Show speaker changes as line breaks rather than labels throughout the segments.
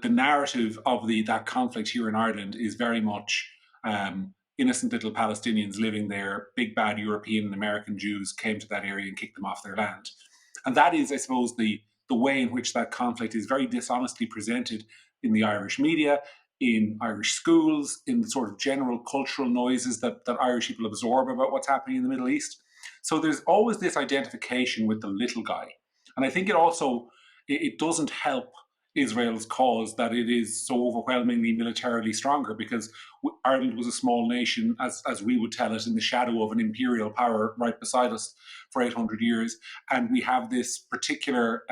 The narrative of that conflict here in Ireland is very much innocent little Palestinians living there, big bad European and American Jews came to that area and kicked them off their land. And that is, I suppose, the way in which that conflict is very dishonestly presented in the Irish media, in Irish schools, in the sort of general cultural noises that Irish people absorb about what's happening in the Middle East. So there's always this identification with the little guy. And I think it doesn't help Israel's cause that it is so overwhelmingly militarily stronger, because Ireland was a small nation, as we would tell it, in the shadow of an imperial power right beside us for 800 years. And we have this particular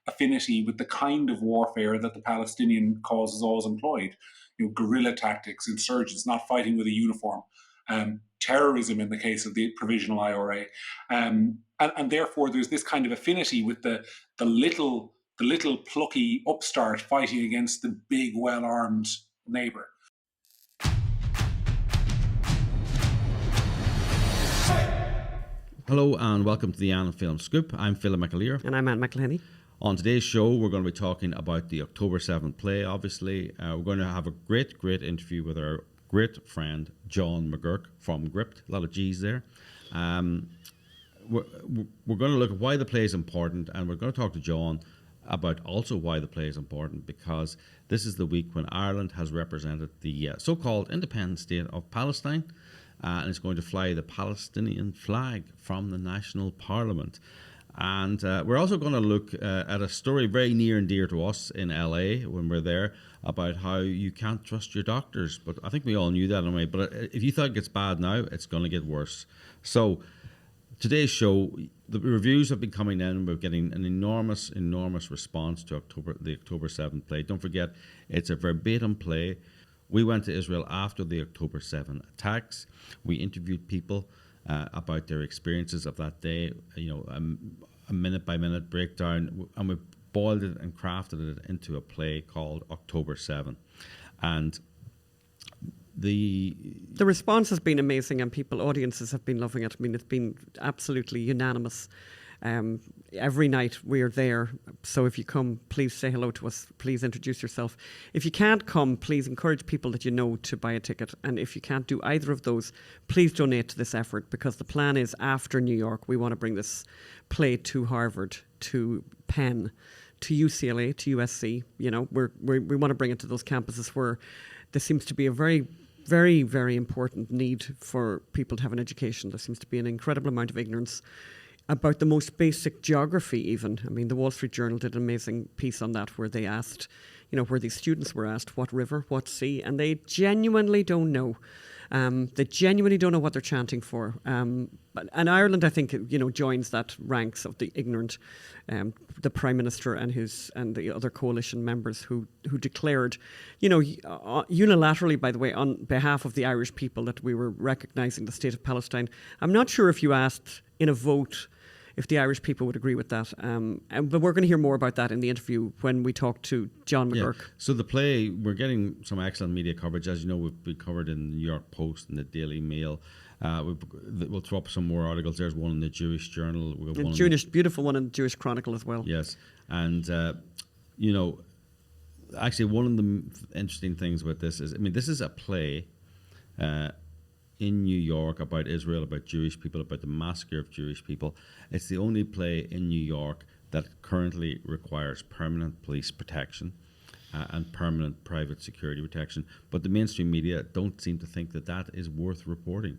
affinity with the kind of warfare that the Palestinian cause has always employed. Guerrilla tactics, insurgents, not fighting with a uniform, terrorism in the case of the provisional IRA. And therefore there's this kind of affinity with the little plucky upstart fighting against the big, well-armed neighbour.
Hello and welcome to the Ann Film Scoop. I'm Philip McAleer.
And I'm Anne McElhenney.
On today's show, we're going to be talking about the October 7th play, obviously. We're going to have a great interview with our great friend, John Mcgurk from Gript. A lot of G's there. We're going to look at why the play is important, and we're going to talk to John about also why the play is important, because this is the week when Ireland has represented the so-called independent state of Palestine, and it's going to fly the Palestinian flag from the National Parliament. And we're also going to look at a story very near and dear to us in LA when we're there, about how you can't trust your doctors. But I think we all knew that anyway. But if you thought it gets bad now, it's going to get worse. So today's show, the reviews have been coming in. We're getting an enormous response to the October 7th play. Don't forget, it's a verbatim play. We went to Israel after the October 7 attacks. We interviewed people about their experiences of that day, a minute-by-minute breakdown, and we boiled it and crafted it into a play called October 7. And the
response has been amazing, and audiences have been loving it. I mean, it's been absolutely unanimous. Every night we're there, so if you come, please say hello to us, please introduce yourself. If you can't come, please encourage people that you know to buy a ticket, and if you can't do either of those, please donate to this effort, because the plan is after New York we want to bring this play to Harvard, to Penn, to UCLA, to USC. We want to bring it to those campuses where there seems to be a very, very, very important need for people to have an education. There seems to be an incredible amount of ignorance about the most basic geography even. I mean, the Wall Street Journal did an amazing piece on that, where they asked, where these students were asked what river, what sea, and they genuinely don't know. They genuinely don't know what they're chanting for. And Ireland, I think, joins that ranks of the ignorant. The Prime Minister and the other coalition members who declared, unilaterally, by the way, on behalf of the Irish people, that we were recognising the state of Palestine. I'm not sure if you asked in a vote if the Irish people would agree with that. But we're going to hear more about that in the interview when we talk to John McGuirk.
Yeah. So the play, we're getting some excellent media coverage. As you know, we've been covered in the New York Post and the Daily Mail. We'll throw up some more articles. There's one in the Jewish Journal.
Beautiful one in the Jewish Chronicle as well.
Yes. And, actually one of the interesting things about this is, this is a play in New York about Israel, about Jewish people, about the massacre of Jewish people. It's the only play in New York that currently requires permanent police protection and permanent private security protection. But the mainstream media don't seem to think that is worth reporting.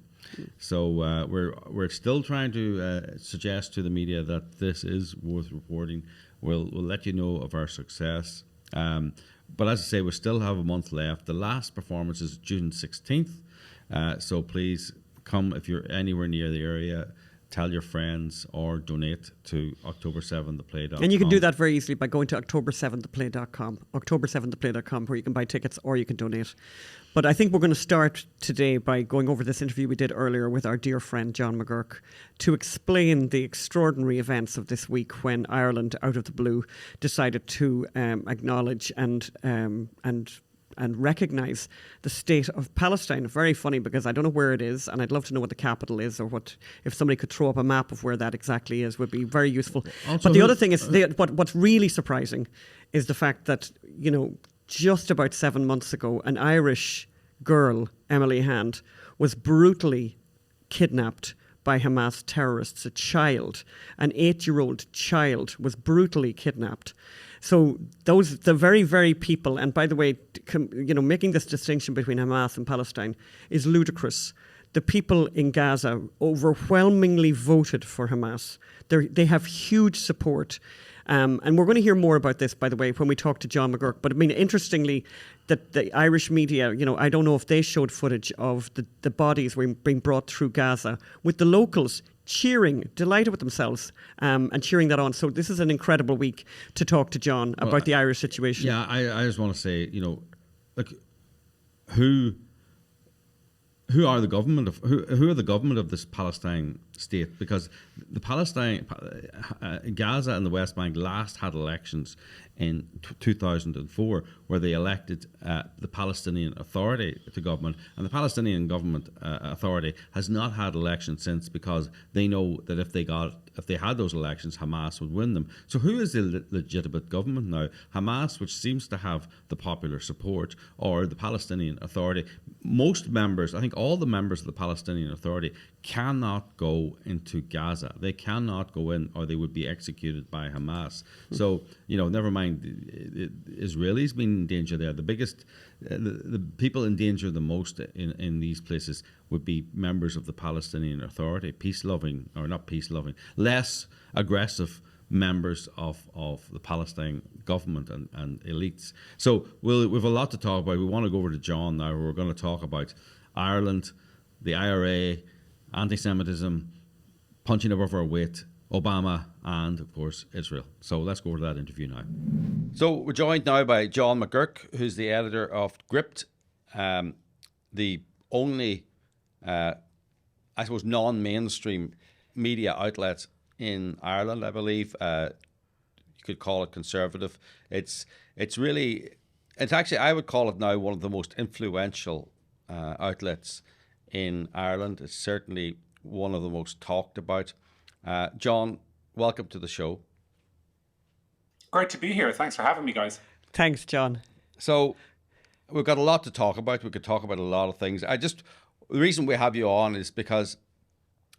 So we're still trying to suggest to the media that this is worth reporting. We'll let you know of our success. But as I say, we still have a month left. The last performance is June 16th. So please come if you're anywhere near the area. Tell your friends or donate to October7theplay.com.
And you can do that very easily by going to October7theplay.com, October7theplay.com, where you can buy tickets or you can donate. But I think we're going to start today by going over this interview we did earlier with our dear friend John Mcgurk to explain the extraordinary events of this week when Ireland, out of the blue, decided to acknowledge and recognise the state of Palestine. Very funny, because I don't know where it is, and I'd love to know what the capital is, or if somebody could throw up a map of where that exactly is, would be very useful. But the other thing is, what's really surprising is the fact that, just about 7 months ago, an Irish girl, Emily Hand, was brutally kidnapped by Hamas terrorists. A child, an 8-year-old child, was brutally kidnapped. So the very, very people, and by the way, making this distinction between Hamas and Palestine is ludicrous. The people in Gaza overwhelmingly voted for Hamas. They have huge support. And we're going to hear more about this, by the way, when we talk to John Mcgurk. But I mean, interestingly, that the Irish media, I don't know if they showed footage of the bodies being brought through Gaza with the locals cheering, delighted with themselves, and cheering that on. So this is an incredible week to talk to John about the Irish situation.
Yeah, I just want to say, like, who are the government of who are the government of this Palestine state? Because the Gaza and the West Bank last had elections in 2004, where they elected the Palestinian Authority to government, and the Palestinian government authority has not had elections since, because they know that if they had those elections, Hamas would win them. So who is the legitimate government now? Hamas, which seems to have the popular support, or the Palestinian Authority? Most members, I think all the members of the Palestinian Authority, cannot go into Gaza. They cannot go in, or they would be executed by Hamas. So, never mind Israelis being in danger there. The biggest, the people in danger the most in these places would be members of the Palestinian Authority, less aggressive members of the Palestine government and elites. So we have a lot to talk about. We want to go over to John now. We're going to talk about Ireland, the IRA, anti-Semitism, punching above our weight, Obama, and of course Israel. So let's go over to that interview now. So we're joined now by John Mcgurk, who's the editor of Gript, the only, I suppose, non-mainstream media outlet in Ireland, I believe. You could call it conservative. It's actually, I would call it now one of the most influential outlets in Ireland. It's certainly one of the most talked about. John, welcome to the show.
Great to be here. Thanks for having me, guys.
Thanks, John.
So we've got a lot to talk about. We could talk about a lot of things. The reason we have you on is because,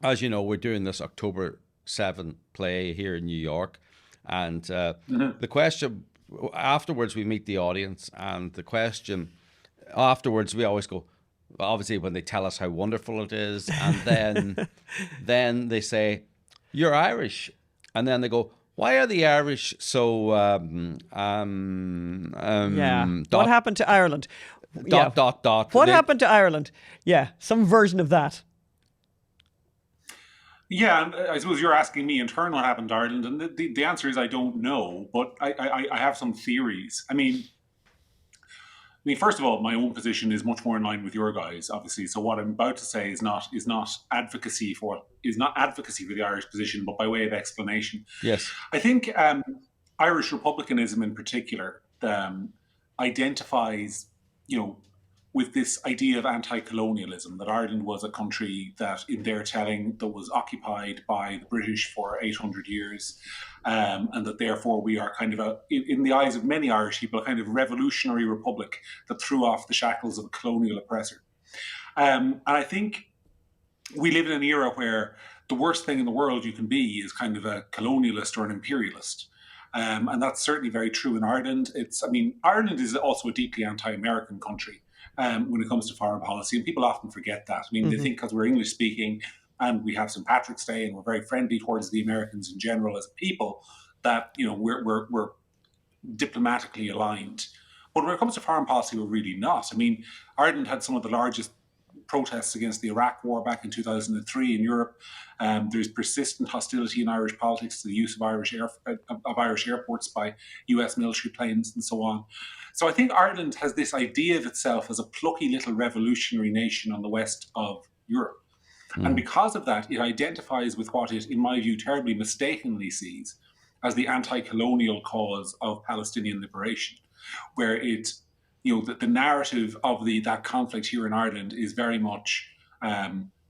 as you know, we're doing this October 7 play here in New York. And the question, afterwards we meet the audience, and the question afterwards we always go, obviously when they tell us how wonderful it is, and then they say, "You're Irish," and then they go, "Why are the Irish so
what happened to Ireland? What happened to Ireland?" Yeah, some version of that.
Yeah, and I suppose you're asking me in turn what happened to Ireland, and the answer is I don't know, but I have some theories. I mean, first of all, my own position is much more in line with your guys, obviously. So what I'm about to say is not advocacy for the Irish position, but by way of explanation.
Yes,
I think Irish republicanism in particular identifies, with this idea of anti-colonialism, that Ireland was a country that, in their telling, that was occupied by the British for 800 years, and that therefore we are kind of in the eyes of many Irish people, a kind of revolutionary republic that threw off the shackles of a colonial oppressor. And I think we live in an era where the worst thing in the world you can be is kind of a colonialist or an imperialist. And that's certainly very true in Ireland. Ireland is also a deeply anti-American country when it comes to foreign policy, and people often forget that. They think because we're English speaking and we have St. Patrick's Day and we're very friendly towards the Americans in general as a people, that we're diplomatically aligned. But when it comes to foreign policy, we're really not. Ireland had some of the largest protests against the Iraq War back in 2003 in Europe. There's persistent hostility in Irish politics to the use of Irish airports by US military planes and so on. So I think Ireland has this idea of itself as a plucky little revolutionary nation on the west of Europe. And because of that, it identifies with what it, in my view, terribly mistakenly sees as the anti-colonial cause of Palestinian liberation, where it, the narrative of that conflict here in Ireland is very much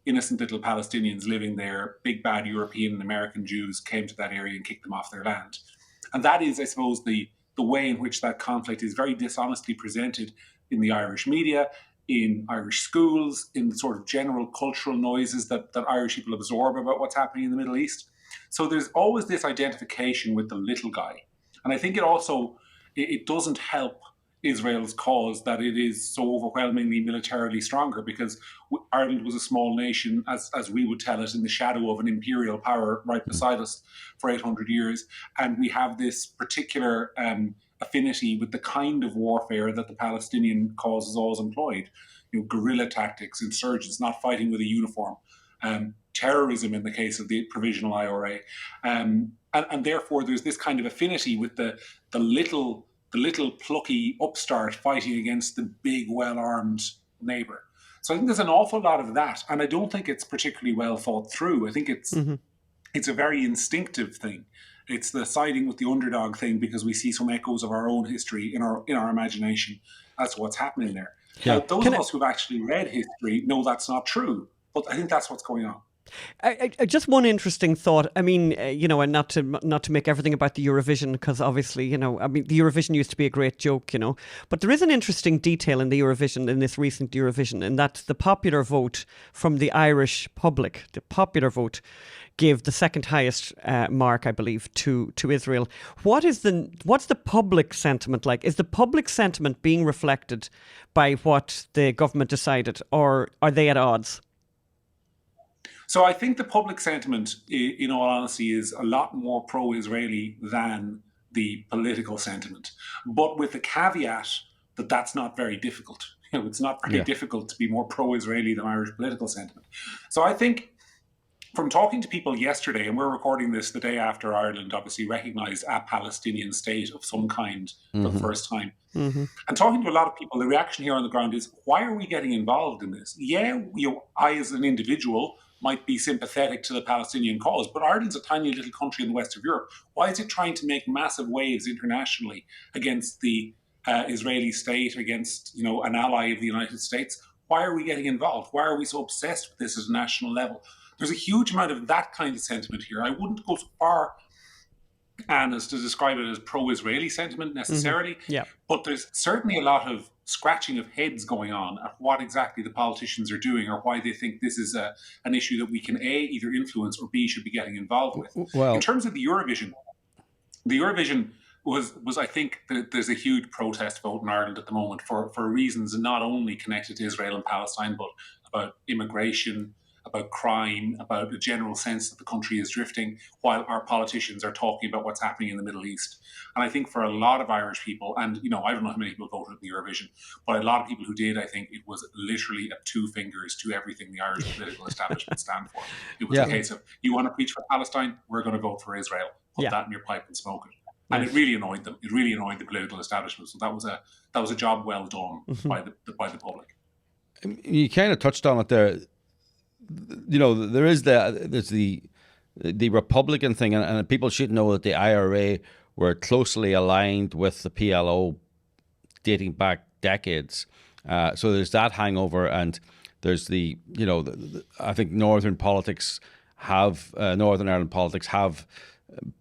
innocent little Palestinians living there. Big bad European and American Jews came to that area and kicked them off their land. And that is, I suppose, the the way in which that conflict is very dishonestly presented in the Irish media, in Irish schools, in the sort of general cultural noises that Irish people absorb about what's happening in the Middle East. So there's always this identification with the little guy. And I think it doesn't help Israel's cause that it is so overwhelmingly militarily stronger, because Ireland was a small nation, as we would tell it, in the shadow of an imperial power right beside us for 800 years. And we have this particular affinity with the kind of warfare that the Palestinian cause has always employed. Guerrilla tactics, insurgents, not fighting with a uniform, terrorism in the case of the provisional IRA. And therefore there's this kind of affinity with the little plucky upstart fighting against the big, well-armed neighbour. So I think there's an awful lot of that, and I don't think it's particularly well thought through. I think it's a very instinctive thing. It's the siding with the underdog thing, because we see some echoes of our own history in our imagination as to what's happening there.
Yeah.
Now, those of us who've actually read history know that's not true, but I think that's what's going on.
Just one interesting thought. I mean, and not to make everything about the Eurovision, because obviously, the Eurovision used to be a great joke, but there is an interesting detail in the Eurovision, in this recent Eurovision, in that the popular vote from the Irish public, the popular vote, gave the second highest mark, I believe, to Israel. What's the public sentiment like? Is the public sentiment being reflected by what the government decided, or are they at odds?
So I think the public sentiment, in all honesty, is a lot more pro-Israeli than the political sentiment, but with the caveat that that's not very difficult. It's not very difficult to be more pro-Israeli than Irish political sentiment. So I think, from talking to people yesterday, and we're recording this the day after Ireland obviously recognised a Palestinian state of some kind for the first time, and talking to a lot of people, the reaction here on the ground is, why are we getting involved in this? Yeah, I as an individual might be sympathetic to the Palestinian cause, but Ireland's a tiny little country in the west of Europe. Why is it trying to make massive waves internationally against the Israeli state, against an ally of the United States? Why are we getting involved? Why are we so obsessed with this at a national level? There's a huge amount of that kind of sentiment here. I wouldn't go so far, Anne, as to describe it as pro-Israeli sentiment necessarily, but there's certainly a lot of scratching of heads going on at what exactly the politicians are doing, or why they think this is an issue that we can A, either influence, or B, should be getting involved with.
Well,
in terms of the Eurovision was I think that there's a huge protest vote in Ireland at the moment for reasons not only connected to Israel and Palestine, but about immigration, about crime, about a general sense that the country is drifting, while our politicians are talking about what's happening in the Middle East. And I think for a lot of Irish people, and I don't know how many people voted in the Eurovision, but a lot of people who did, I think it was literally a two fingers to everything the Irish political establishment stand for. It was a case of, you want to preach for Palestine, we're going to vote for Israel. Put that in your pipe and smoke it. And it really annoyed them. It really annoyed the political establishment. So that was a job well done by the public.
You kind of touched on it there. There's the Republican thing, and people should know that the IRA were closely aligned with the PLO dating back decades. So there's that hangover, and there's I think Northern Ireland politics have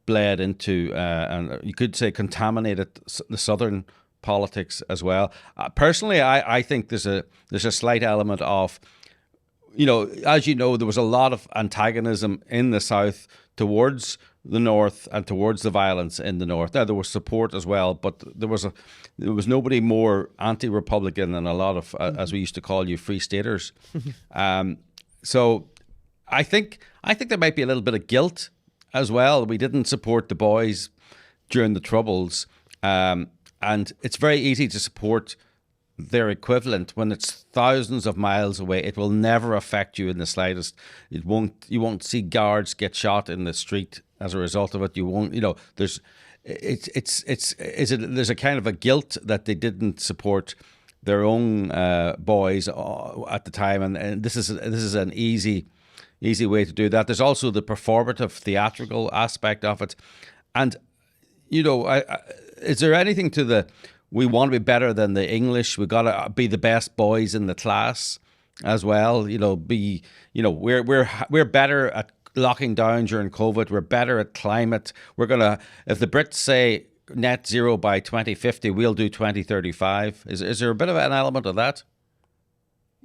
bled into, and you could say contaminated the Southern politics as well. Personally, I think there's a slight element of, as there was a lot of antagonism in the South towards the North and towards the violence in the North. Now, there was support as well, but there was nobody more anti-Republican than a lot of, as we used to call you, Free Staters. So I think there might be a little bit of guilt as well. We didn't support the boys during the Troubles, and it's very easy to support their equivalent when it's thousands of miles away. It will never affect you in the slightest. You won't see guards get shot in the street as a result of it. You won't. There's a kind of a guilt that they didn't support their own boys at the time, and this is an easy way to do that. There's also the performative theatrical aspect of it, and is there anything to the, we want to be better than the English, we got to be the best boys in the class as well, we're better at locking down during COVID, we're better at climate, we're gonna, if the Brits say net zero by 2050. We'll do 2035. Is there a bit of an element of that?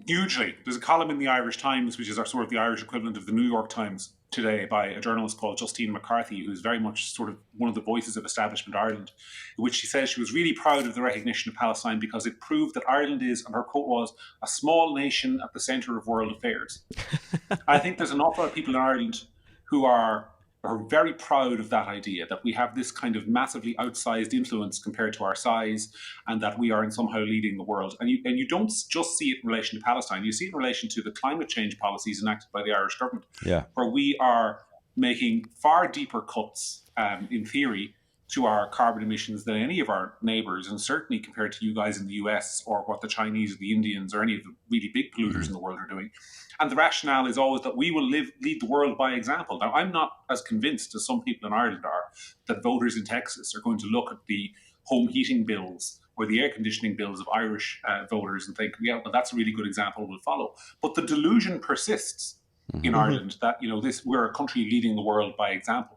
Hugely. There's a column in the Irish Times, which is our sort of the Irish equivalent of the New York Times today, by a journalist called Justine McCarthy, who's very much sort of one of the voices of establishment Ireland, in which she says she was really proud of the recognition of Palestine because it proved that Ireland is, and her quote was, a small nation at the centre of world affairs. I think there's an awful lot of people in Ireland who are very proud of that idea, that we have this kind of massively outsized influence compared to our size, and that we are in somehow leading the world. And you don't just see it in relation to Palestine, you see it in relation to the climate change policies enacted by the Irish government, where we are making far deeper cuts, in theory, to our carbon emissions than any of our neighbours, and certainly compared to you guys in the US or what the Chinese or the Indians or any of the really big polluters in the world are doing. And the rationale is always that we will lead the world by example. Now, I'm not as convinced as some people in Ireland are that voters in Texas are going to look at the home heating bills or the air conditioning bills of Irish voters and think, yeah, well, that's a really good example, we'll follow. But the delusion persists in Ireland that, we're a country leading the world by example.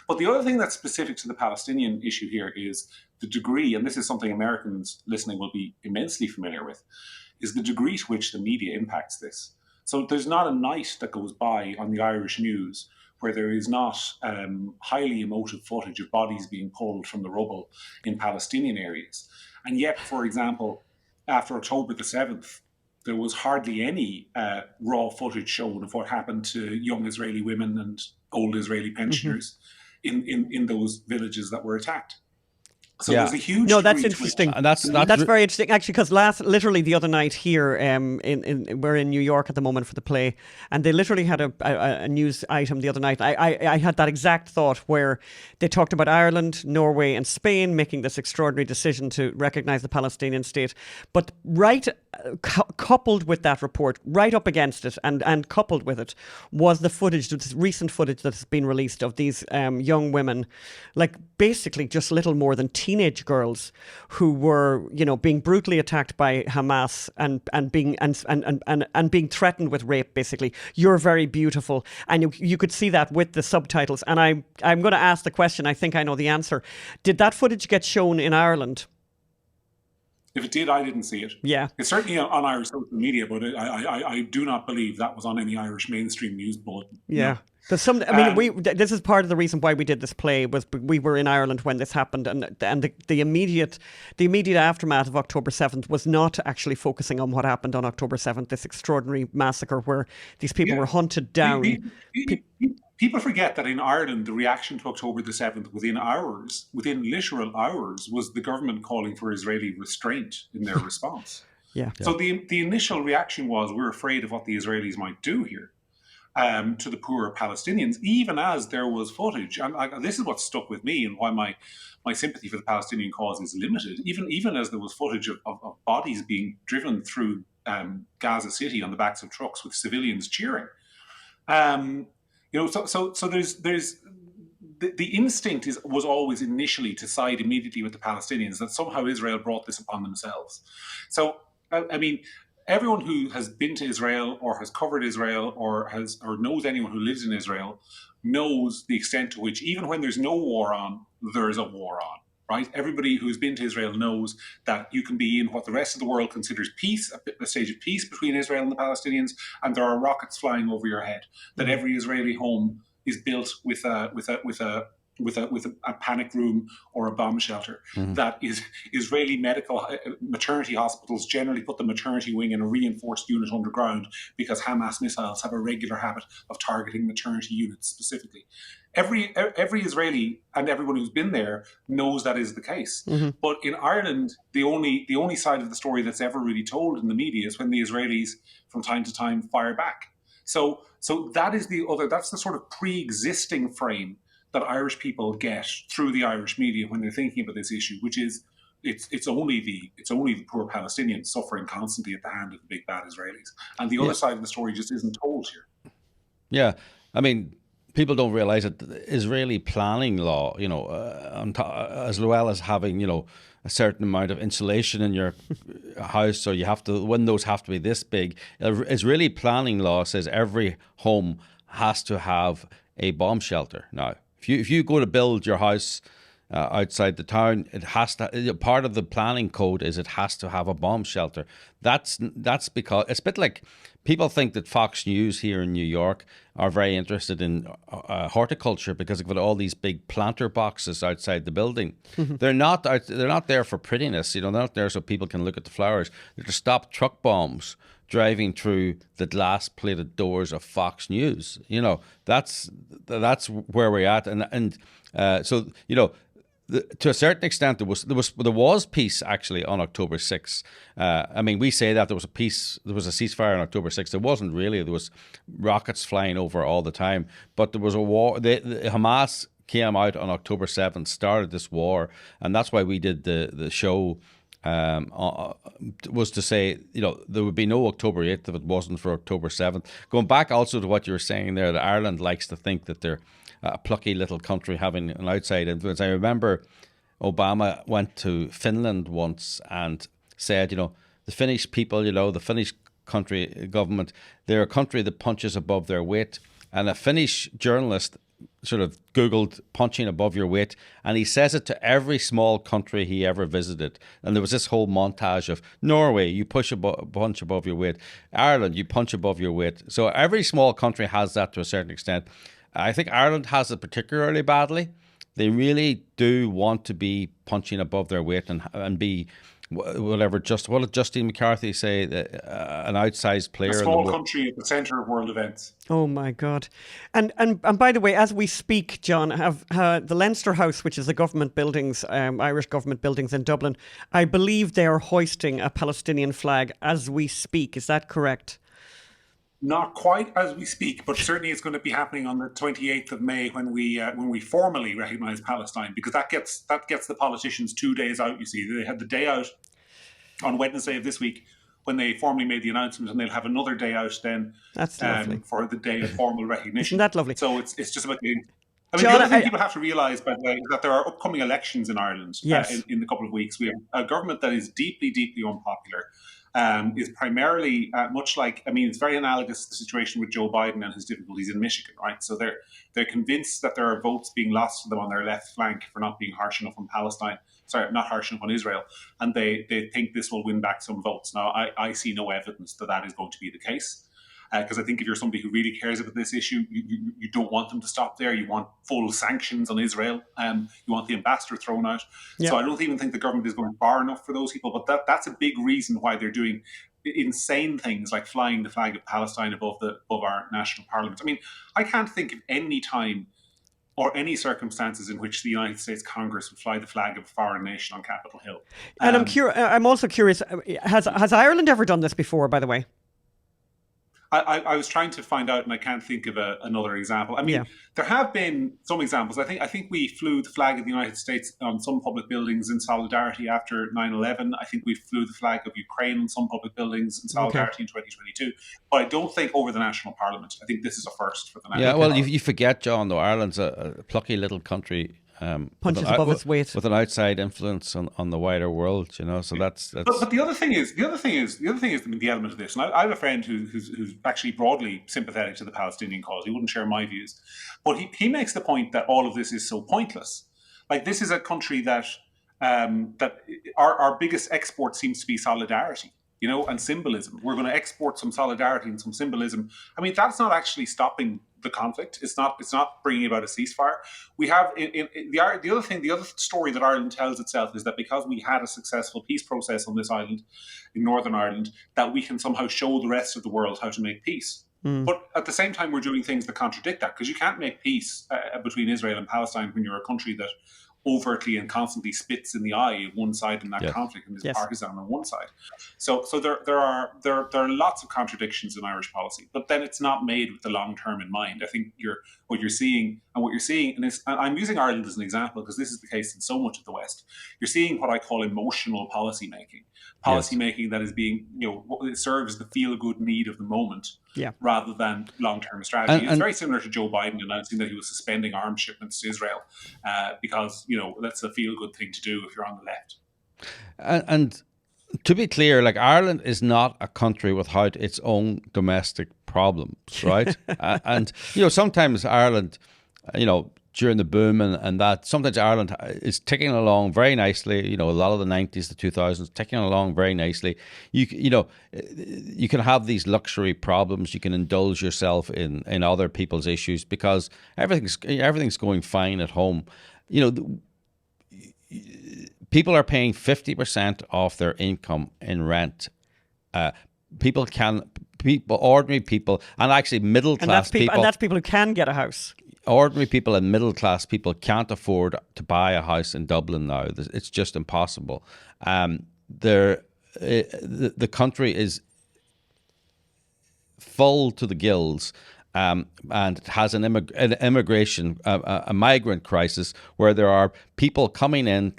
But the other thing that's specific to the Palestinian issue here is the degree, and this is something Americans listening will be immensely familiar with, is the degree to which the media impacts this. So there's not a night that goes by on the Irish news where there is not highly emotive footage of bodies being pulled from the rubble in Palestinian areas. And yet, for example, after October the 7th, there was hardly any raw footage shown of what happened to young Israeli women and old Israeli pensioners in those villages that were attacked. So there's a huge.
No, that's interesting. That's very interesting, actually, because literally the other night here, we're in New York at the moment for the play, and they literally had a news item the other night. I had that exact thought where they talked about Ireland, Norway, and Spain making this extraordinary decision to recognise the Palestinian state, but coupled with that report, right up against it, and coupled with it, was the footage, this recent footage that has been released of these young women, like basically just little more than teenage girls who were, being brutally attacked by Hamas and being threatened with rape. Basically, you're very beautiful, and you could see that with the subtitles. And I'm going to ask the question. I think I know the answer. Did that footage get shown in Ireland?
If it did, I didn't see it.
Yeah.
It's certainly on Irish social media, but I do not believe that was on any Irish mainstream news bulletin.
Yeah.
No.
This is part of the reason why we did this play, was we were in Ireland when this happened, and the immediate aftermath of October 7th was not actually focusing on what happened on October 7th, this extraordinary massacre where these people were hunted down.
People forget that in Ireland, the reaction to October the 7th within literal hours, was the government calling for Israeli restraint in their response. So the initial reaction was, we're afraid of what the Israelis might do here to the poor Palestinians, even as there was footage. And this is what stuck with me and why my sympathy for the Palestinian cause is limited. Even as there was footage of bodies being driven through Gaza City on the backs of trucks with civilians cheering. So there's the instinct was always initially to side immediately with the Palestinians, that somehow Israel brought this upon themselves. So, I mean, everyone who has been to Israel or has covered Israel or knows anyone who lives in Israel knows the extent to which, even when there's no war on, there's a war on. Right? Everybody who's been to Israel knows that you can be in what the rest of the world considers peace, a stage of peace between Israel and the Palestinians, and there are rockets flying over your head. That every Israeli home is built with a panic room or a bomb shelter. That is, Israeli maternity hospitals generally put the maternity wing in a reinforced unit underground because Hamas missiles have a regular habit of targeting maternity units specifically. Every Israeli and everyone who's been there knows that is the case. But in Ireland, the only side of the story that's ever really told in the media is when the Israelis from time to time fire back. So that's the sort of pre-existing frame that Irish people get through the Irish media when they're thinking about this issue, which is it's only the poor Palestinians suffering constantly at the hand of the big bad Israelis, and the other side of the story just isn't told here.
Yeah, I mean, people don't realize that Israeli planning law, as well as having, a certain amount of insulation in your house, so windows have to be this big. Israeli planning law says every home has to have a bomb shelter now. If you go to build your house, outside the town. It has to. Part of the planning code is it has to have a bomb shelter. That's because it's a bit like people think that Fox News here in New York are very interested in horticulture because they've got all these big planter boxes outside the building. They're not there for prettiness. They're not there so people can look at the flowers. They're to stop truck bombs driving through the glass-plated doors of Fox News. That's where we're at, and so to a certain extent, there was peace actually on October 6th. I mean, we say that there was a ceasefire on October 6th. There wasn't really. There was rockets flying over all the time, but there was a war. The Hamas came out on October 7th, started this war, and that's why we did the show. Was to say, there would be no October 8th if it wasn't for October 7th. Going back also to what you were saying there, that Ireland likes to think that they're a plucky little country having an outside influence. I remember Obama went to Finland once and said, the Finnish people, the Finnish country government, they're a country that punches above their weight. And a Finnish journalist sort of Googled punching above your weight, and he says it to every small country he ever visited. And there was this whole montage of Norway, you punch above your weight. Ireland, you punch above your weight. So every small country has that to a certain extent. I think Ireland has it particularly badly. They really do want to be punching above their weight and be whatever. What did Justine McCarthy say? An outsized player.
A small country at the centre of world events.
Oh my God! And by the way, as we speak, John, have the Leinster House, which is the government buildings, Irish government buildings in Dublin, I believe they are hoisting a Palestinian flag as we speak. Is that correct?
Not quite as we speak, but certainly it's going to be happening on the 28th of May when we formally recognise Palestine, because that gets the politicians 2 days out. You see, they had the day out on Wednesday of this week when they formally made the announcement, and they'll have another day out then.
That's lovely.
For the day of formal recognition.
Isn't that lovely?
So it's just about the. I mean,
John,
the other thing people have to realise, by the way, is that there are upcoming elections in Ireland.
Yes.
In a couple of weeks. We have a government that is deeply, deeply unpopular. Is primarily much like, it's very analogous to the situation with Joe Biden and his difficulties in Michigan, right? So they're convinced that there are votes being lost to them on their left flank for not being harsh enough on Palestine. Sorry, not harsh enough on Israel. And they think this will win back some votes. Now, I see no evidence that is going to be the case. Because I think if you're somebody who really cares about this issue, you don't want them to stop there. You want full sanctions on Israel. You want the ambassador thrown out. Yeah. So I don't even think the government is going far enough for those people. But that's a big reason why they're doing insane things like flying the flag of Palestine above our national parliament. I mean, I can't think of any time or any circumstances in which the United States Congress would fly the flag of a foreign nation on Capitol Hill.
And I'm also curious, has Ireland ever done this before, by the way?
I was trying to find out, and I can't think of another example. I mean, There have been some examples. I think we flew the flag of the United States on some public buildings in solidarity after 9/11. I think we flew the flag of Ukraine on some public buildings in solidarity in 2022. But I don't think over the national parliament. I think this is a first for the national parliament.
Well, you forget, John, though, Ireland's a plucky little country.
Punches above its weight
with an outside influence on the wider world, So that's.
But the other thing is the element of this. And I have a friend who's actually broadly sympathetic to the Palestinian cause. He wouldn't share my views, but he makes the point that all of this is so pointless. Like, this is a country that our biggest export seems to be solidarity. And symbolism. We're going to export some solidarity and some symbolism. I mean, that's not actually stopping the conflict. It's not bringing about a ceasefire. We have the other story that Ireland tells itself is that because we had a successful peace process on this island, in Northern Ireland, that we can somehow show the rest of the world how to make peace. But at the same time, we're doing things that contradict that, because you can't make peace between Israel and Palestine when you're a country that overtly and constantly spits in the eye of one side in that conflict and is partisan on one side. So there are lots of contradictions in Irish policy, but then it's not made with the long term in mind. I think what you're seeing, and I'm using Ireland as an example because this is the case in so much of the West. You're seeing what I call emotional policy making that is being, it serves the feel good need of the moment. Rather than long-term strategy. It's very similar to Joe Biden announcing that he was suspending arms shipments to Israel because, that's a feel-good thing to do if you're on the left.
And to be clear, like, Ireland is not a country without its own domestic problems, right? And, sometimes Ireland, during the boom, and that sometimes Ireland is ticking along very nicely. A lot of the 90s, the 2000s, ticking along very nicely. You can have these luxury problems. You can indulge yourself in other people's issues because everything's going fine at home. People are paying 50% of their income in rent. Ordinary people, and actually middle class people,
and that's people who can get a house.
Ordinary people and middle class people can't afford to buy a house in Dublin now. It's just impossible. The country is full to the gills, and it has an immigration, a migrant crisis where there are people coming in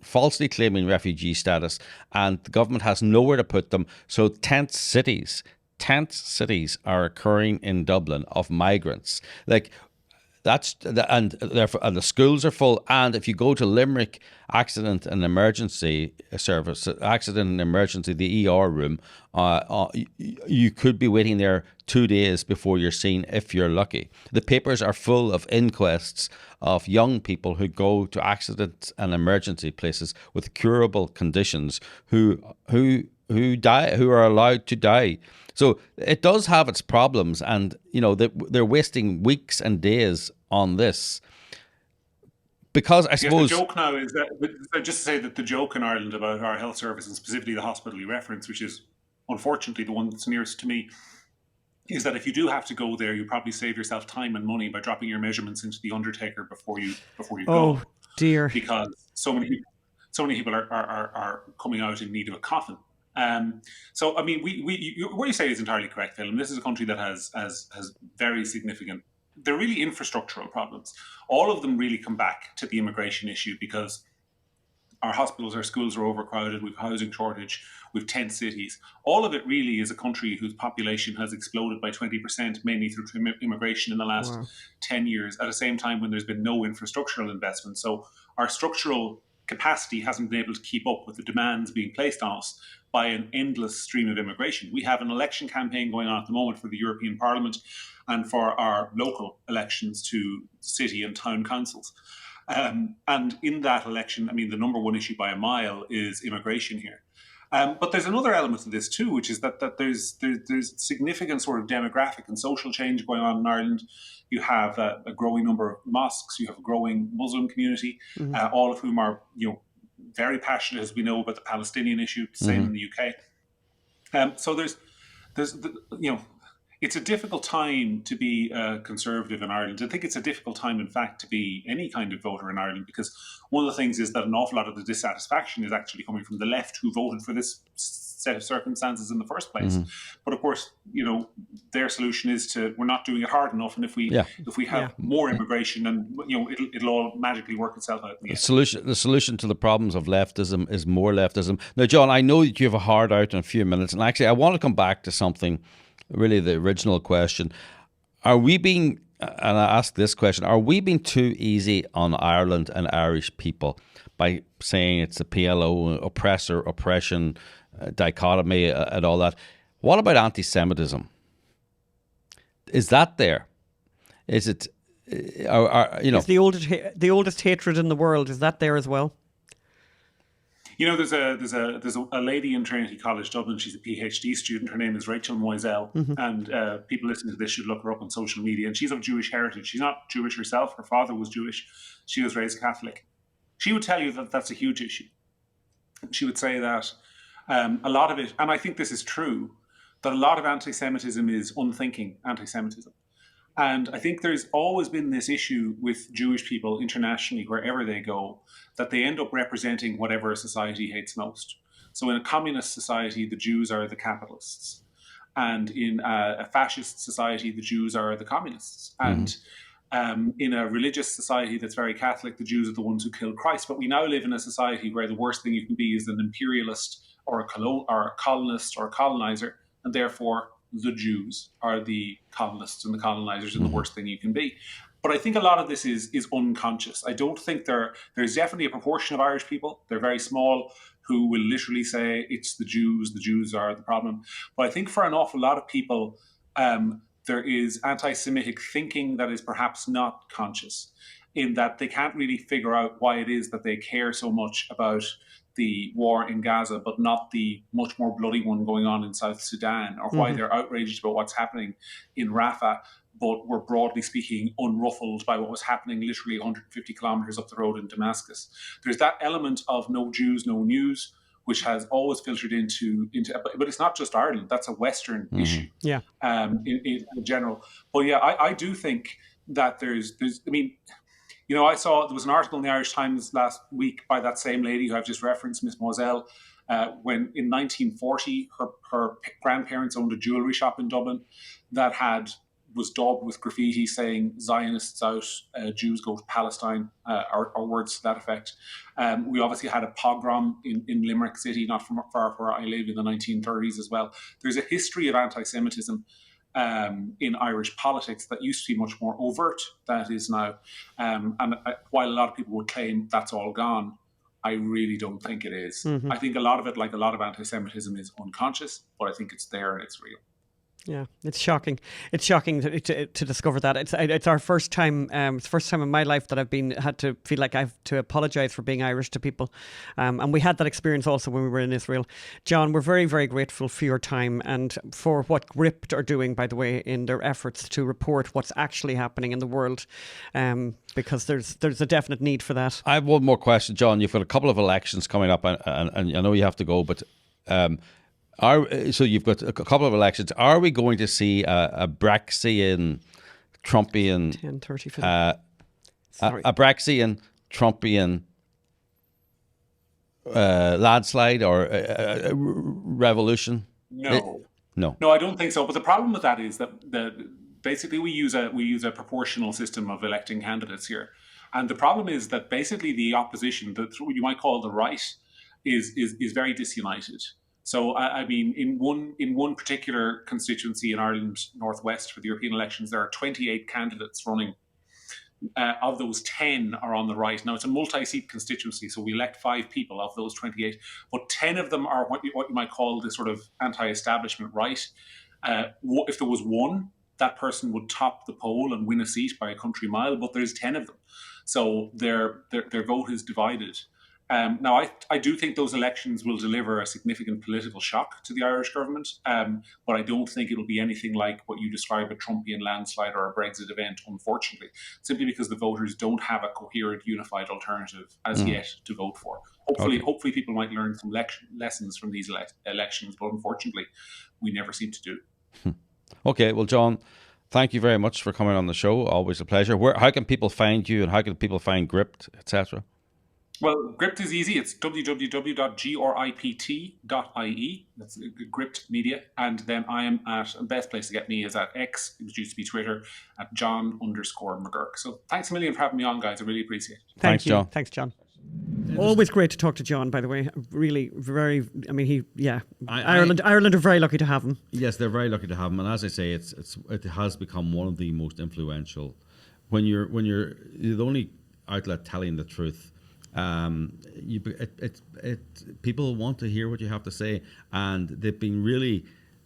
falsely claiming refugee status, and the government has nowhere to put them. So tent cities are occurring in Dublin of migrants. And the schools are full. And if you go to Limerick accident and emergency service, the ER room, you could be waiting there 2 days before you're seen if you're lucky. The papers are full of inquests of young people who go to accident and emergency places with curable conditions who die, who are allowed to die. So it does have its problems, and they're wasting weeks and days on this. Because I suppose
the joke now is that, just to say that the joke in Ireland about our health service, and specifically the hospital you reference, which is unfortunately the one that's nearest to me, is that if you do have to go there, you probably save yourself time and money by dropping your measurements into the undertaker before you go.
Oh dear!
Because so many people are coming out in need of a coffin. So I mean, what you say is entirely correct, Phil. And this is a country that has very significant. They're really infrastructural problems. All of them really come back to the immigration issue because our hospitals, our schools are overcrowded. We've housing shortage. We've tent cities. All of it really is a country whose population has exploded by 20%, mainly through immigration in the last 10 years. At the same time, when there's been no infrastructural investment, so our structural capacity hasn't been able to keep up with the demands being placed on us by an endless stream of immigration. We have an election campaign going on at the moment for the European Parliament and for our local elections to city and town councils. And in that election, I mean, the number one issue by a mile is immigration here. But there's another element to this too, which is that there's significant sort of demographic and social change going on in Ireland. You have a growing number of mosques. You have a growing Muslim community, all of whom are very passionate, as we know, about the Palestinian issue. Same in the UK. So there's it's a difficult time to be conservative in Ireland. I think it's a difficult time, in fact, to be any kind of voter in Ireland, because one of the things is that an awful lot of the dissatisfaction is actually coming from the left, who voted for this set of circumstances in the first place. But of course, their solution is we're not doing it hard enough, and if we have more immigration, and it'll all magically work itself out. The
solution to the problems of leftism is more leftism. Now, John, I know that you have a hard out in a few minutes, and actually, I want to come back to something. Really, the original question: are we being too easy on Ireland and Irish people by saying it's a PLO oppression dichotomy and all that? What about anti-Semitism? Is that there? Is it?
Is the oldest hatred in the world? Is that there as well?
There's a lady in Trinity College Dublin. She's a PhD student. Her name is Rachel Moisel, and people listening to this should look her up on social media. And she's of Jewish heritage. She's not Jewish herself. Her father was Jewish. She was raised Catholic. She would tell you that that's a huge issue. She would say that a lot of it, and I think this is true, that a lot of anti-Semitism is unthinking anti-Semitism. And I think there's always been this issue with Jewish people internationally, wherever they go, that they end up representing whatever a society hates most. So in a communist society, the Jews are the capitalists. And in a fascist society, the Jews are the communists. And in a religious society that's very Catholic, the Jews are the ones who killed Christ. But we now live in a society where the worst thing you can be is an imperialist or a colonist or a colonizer, and therefore the Jews are the colonists and the colonizers are the worst thing you can be. But I think a lot of this is unconscious. I don't think there's definitely a proportion of Irish people, they're very small, who will literally say it's the Jews are the problem. But I think for an awful lot of people, there is anti-Semitic thinking that is perhaps not conscious. in that they can't really figure out why it is that they care so much about the war in Gaza, but not the much more bloody one going on in South Sudan, or why they're outraged about what's happening in Rafah, but were broadly speaking unruffled by what was happening literally 150 kilometers up the road in Damascus. There's that element of no Jews, no news, which has always filtered into but it's not just Ireland. That's a Western issue, in general. But yeah, I do think that there's. I mean, I saw there was an article in the Irish Times last week by that same lady who I've just referenced, Miss Moselle, when in 1940 her grandparents owned a jewellery shop in Dublin that was daubed with graffiti saying "Zionists out, Jews go to Palestine," or words to that effect. We obviously had a pogrom in Limerick City, not far where I live, in the 1930s as well. There's a history of anti-Semitism in Irish politics that used to be much more overt than it is now. While a lot of people would claim that's all gone, I really don't think it is. I think a lot of it, like a lot of anti-Semitism, is unconscious, but I think it's there and it's real.
Yeah, it's shocking. It's shocking to discover that. It's our first time. It's the first time in my life that I've had to feel like I have to apologise for being Irish to people, and we had that experience also when we were in Israel. John, we're very, very grateful for your time and for what Gript are doing, by the way, in their efforts to report what's actually happening in the world, because there's a definite need for that.
I have one more question, John. You've got a couple of elections coming up, and I know you have to go, but. So you've got a couple of elections. Are we going to see a Braxian, Trumpian,
10:30
a Braxian, Trumpian landslide or a revolution?
No,
I
don't think so. But the problem with that is that basically we use a proportional system of electing candidates here, and the problem is that basically the opposition, what you might call the right, is very disunited. So, I mean, in one particular constituency in Ireland Northwest for the European elections, there are 28 candidates running. Of those, 10 are on the right. Now, it's a multi-seat constituency, so we elect 5 people of those 28, but 10 of them are what you might call the sort of anti-establishment right. If there was one, that person would top the poll and win a seat by a country mile, but there's 10 of them. So their vote is divided. Now, I do think those elections will deliver a significant political shock to the Irish government, but I don't think it'll be anything like what you describe, a Trumpian landslide or a Brexit event, unfortunately, simply because the voters don't have a coherent, unified alternative as yet to vote for. Hopefully people might learn some lessons from these elections, but unfortunately, we never seem to do.
Okay, well, John, thank you very much for coming on the show. Always a pleasure. How can people find you, and how can people find Gript, etc.?
Well, Gript is easy. It's www.gript.ie. That's Gript Media. And then I am the best place to get me is at X, which used to be Twitter, at John_McGurk. So thanks a million for having me on, guys. I really appreciate it.
Thanks, John.
Thanks, John. Always great to talk to John, by the way. Really, very. I mean, Ireland are very lucky to have him.
Yes, they're very lucky to have him. And as I say, it has become one of the most influential. When you're the only outlet telling the truth. People want to hear what you have to say, and they've been really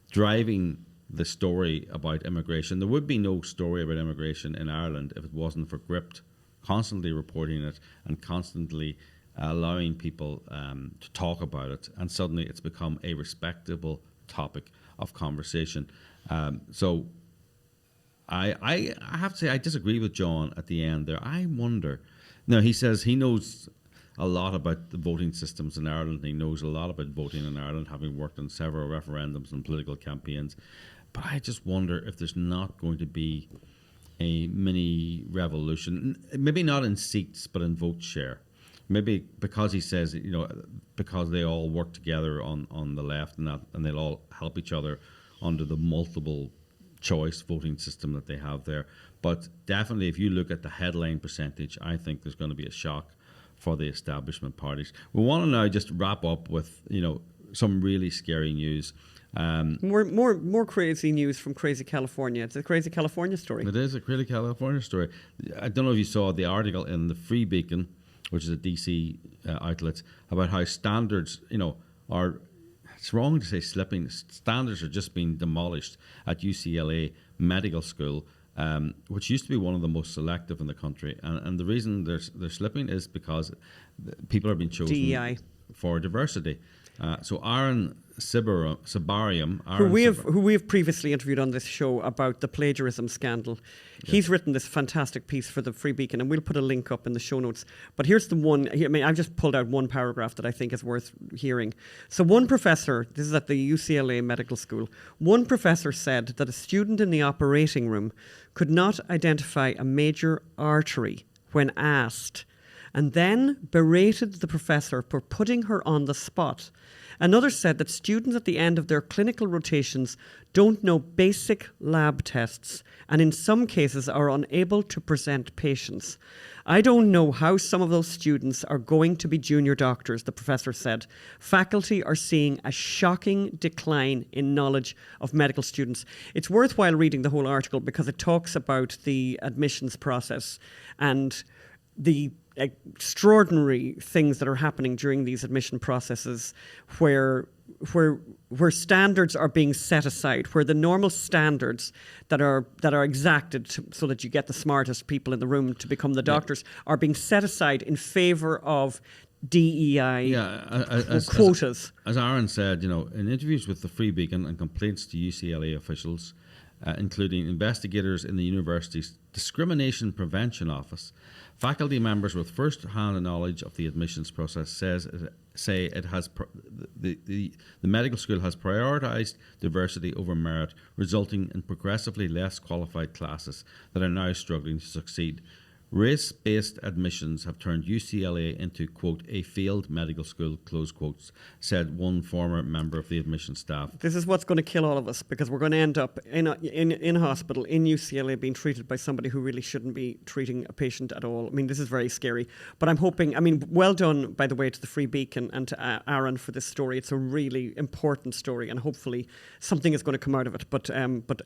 driving the story about immigration. There would be no story about immigration in Ireland if it wasn't for Gript constantly reporting it and constantly allowing people to talk about it, and suddenly it's become a respectable topic of conversation. So I have to say I disagree with John at the end there. I wonder. Now, he says he knows a lot about the voting systems in Ireland. He knows a lot about voting in Ireland, having worked on several referendums and political campaigns. But I just wonder if there's not going to be a mini revolution, maybe not in seats, but in vote share. Maybe because he says, because they all work together on the left and they'll all help each other under the multiple choice voting system that they have there. But definitely, if you look at the headline percentage, I think there's going to be a shock for the establishment parties. We want to now just wrap up with, some really scary news.
More crazy news from Crazy California. It's a Crazy California story.
It is a Crazy California story. I don't know if you saw the article in the Free Beacon, which is a DC outlet, about how standards, are. It's wrong to say slipping. Standards are just being demolished at UCLA Medical School which used to be one of the most selective in the country. And the reason they're slipping is because people are being chosen
DEI.
for diversity. So Aaron Sibarium,
who we have previously interviewed on this show about the plagiarism scandal. He's written this fantastic piece for the Free Beacon, and we'll put a link up in the show notes. But here's the one. I mean, I've just pulled out one paragraph that I think is worth hearing. So one professor, this is at the UCLA Medical School, one professor said that a student in the operating room could not identify a major artery when asked, and then berated the professor for putting her on the spot. Another said that students at the end of their clinical rotations don't know basic lab tests and in some cases are unable to present patients. I don't know how some of those students are going to be junior doctors, the professor said. Faculty are seeing a shocking decline in knowledge of medical students. It's worthwhile reading the whole article because it talks about the admissions process and the extraordinary things that are happening during these admission processes where standards are being set aside, where the normal standards that are exacted so that you get the smartest people in the room to become the doctors are being set aside in favour of DEI quotas.
As Aaron said, in interviews with the Free Beacon and complaints to UCLA officials, including investigators in the university's Discrimination Prevention Office, faculty members with first-hand knowledge of the admissions process say it has the medical school has prioritised diversity over merit, resulting in progressively less qualified classes that are now struggling to succeed. Race-based admissions have turned UCLA into, quote, a failed medical school, close quotes, said one former member of the admissions staff.
This is what's going to kill all of us because we're going to end up in hospital, in UCLA, being treated by somebody who really shouldn't be treating a patient at all. I mean, this is very scary. But I'm hoping, well done, by the way, to the Free Beacon and to Aaron for this story. It's a really important story and hopefully something is going to come out of it. But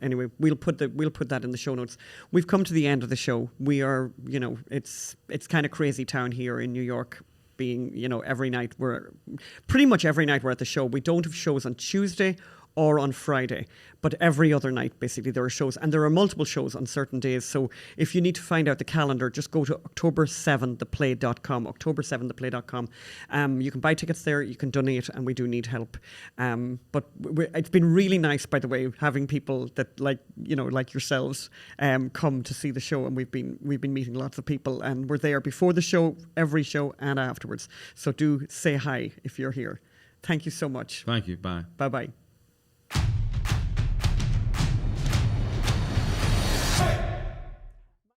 anyway, we'll put that in the show notes. We've come to the end of the show. We are, it's kind of crazy town here in New York, being, pretty much every night we're at the show. We don't have shows on Tuesday or on Friday, but every other night, basically, there are shows. And there are multiple shows on certain days. So if you need to find out the calendar, just go to October7theplay.com, October7theplay.com. You can buy tickets there, you can donate, and we do need help. But it's been really nice, by the way, having people that like yourselves come to see the show. And we've been meeting lots of people, and we're there before the show, every show, and afterwards. So do say hi if you're here. Thank you so much.
Thank you. Bye.
Bye-bye.